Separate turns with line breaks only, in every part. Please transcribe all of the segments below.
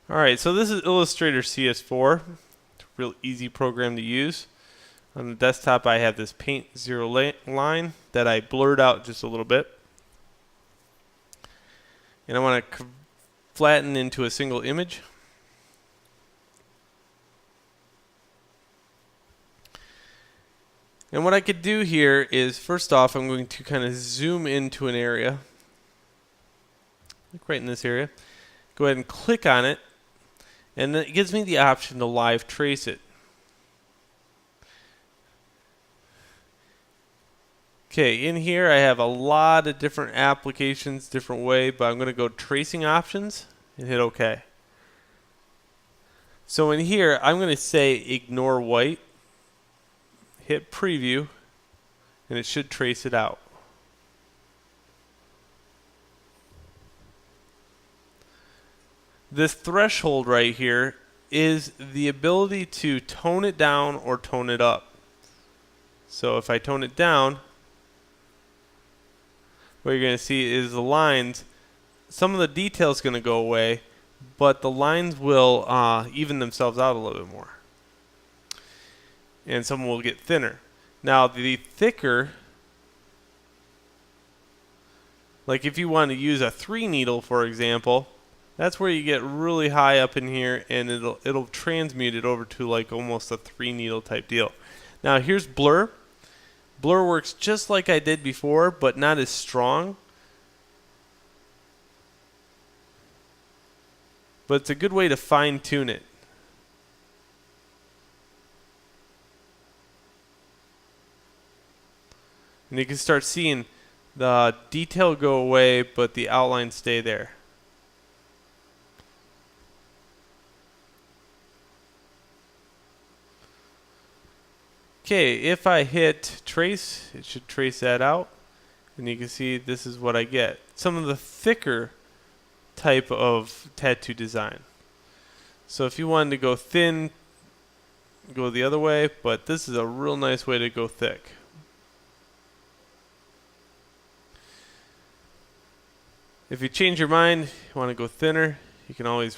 Alright, so this is Illustrator CS4. It's a real easy program to use. On the desktop I have this paint zero line that I blurred out just a little bit. And I want to flatten into a single image. And what I could do here is, first off, I'm going to kind of zoom into an area. Like right in this area. Go ahead and click on it. And then it gives me the option to live trace it. Okay, in here I have a lot of different applications, different way, but I'm going to go tracing options and hit OK. So in here, I'm going to say ignore white, hit preview, and it should trace it out. This threshold right here is the ability to tone it down or tone it up. So if I tone it down, what you're going to see is the lines, some of the detail is going to go away, but the lines will even themselves out a little bit more. And some will get thinner. Now the thicker, like if you want to use a 3 needle for example, that's where you get really high up in here and it'll transmute it over to like almost a 3 needle type deal. Now here's blur. Blur works just like I did before, but not as strong. But it's a good way to fine tune it. And you can start seeing the detail go away, but the outlines stay there. Okay, if I hit trace, it should trace that out. And you can see this is what I get. Some of the thicker type of tattoo design. So if you wanted to go thin, go the other way, but this is a real nice way to go thick. If you change your mind, you want to go thinner, you can always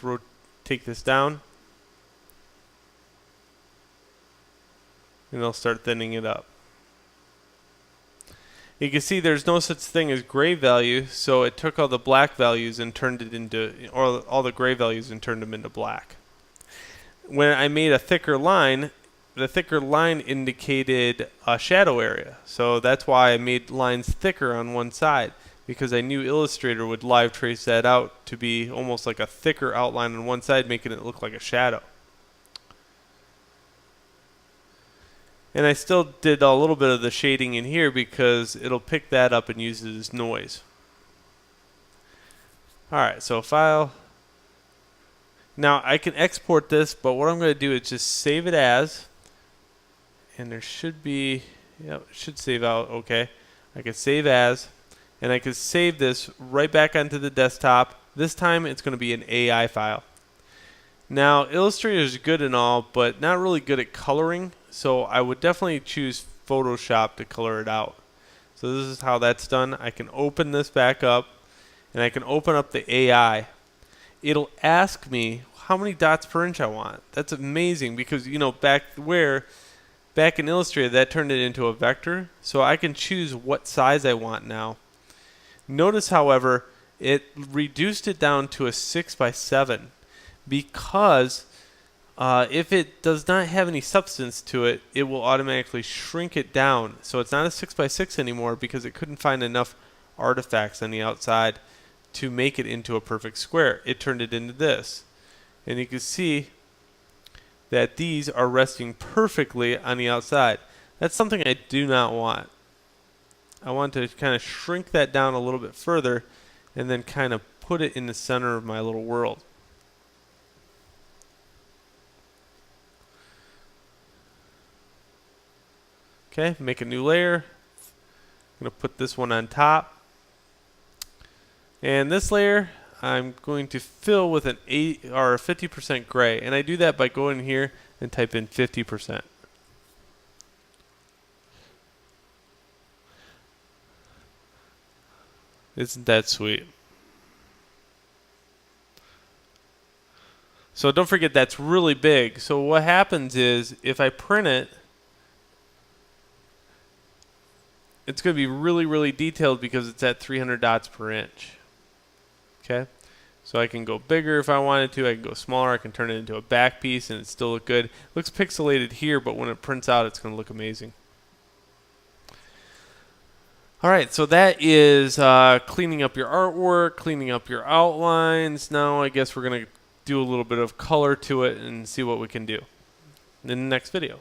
take this down. And they'll start thinning it up. You can see there's no such thing as gray value, so it took all the black values and turned it into, or all the gray values and turned them into black. When I made a thicker line, the thicker line indicated a shadow area. So that's why I made lines thicker on one side, because I knew Illustrator would live trace that out to be almost like a thicker outline on one side, making it look like a shadow. And I still did a little bit of the shading in here because it'll pick that up and use it as noise. Alright, so file. Now I can export this, but what I'm going to do is just save it as. And there should be, it should save out, okay. I can save as, and I can save this right back onto the desktop. This time it's going to be an AI file. Now Illustrator is good and all, but not really good at coloring. So I would definitely choose Photoshop to color it out. So this is how that's done. I can open this back up and I can open up the AI. It'll ask me how many dots per inch I want. That's amazing because, you know, back in Illustrator that turned it into a vector. So I can choose what size I want now. Notice, however, it reduced it down to a 6x7 because if it does not have any substance to it, it will automatically shrink it down. So it's not a 6x6 anymore because it couldn't find enough artifacts on the outside to make it into a perfect square. It turned it into this. And you can see that these are resting perfectly on the outside. That's something I do not want. I want to kind of shrink that down a little bit further and then kind of put it in the center of my little world. Okay, make a new layer. I'm going to put this one on top. And this layer I'm going to fill with an 50% gray. And I do that by going here and type in 50%. Isn't that sweet? So don't forget that's really big. So what happens is if I print it, it's going to be really, really detailed because it's at 300 dots per inch. Okay? So I can go bigger if I wanted to. I can go smaller. I can turn it into a back piece and it still look good. It looks pixelated here, but when it prints out, it's going to look amazing. All right, so that is cleaning up your artwork, cleaning up your outlines. Now I guess we're going to do a little bit of color to it and see what we can do in the next video.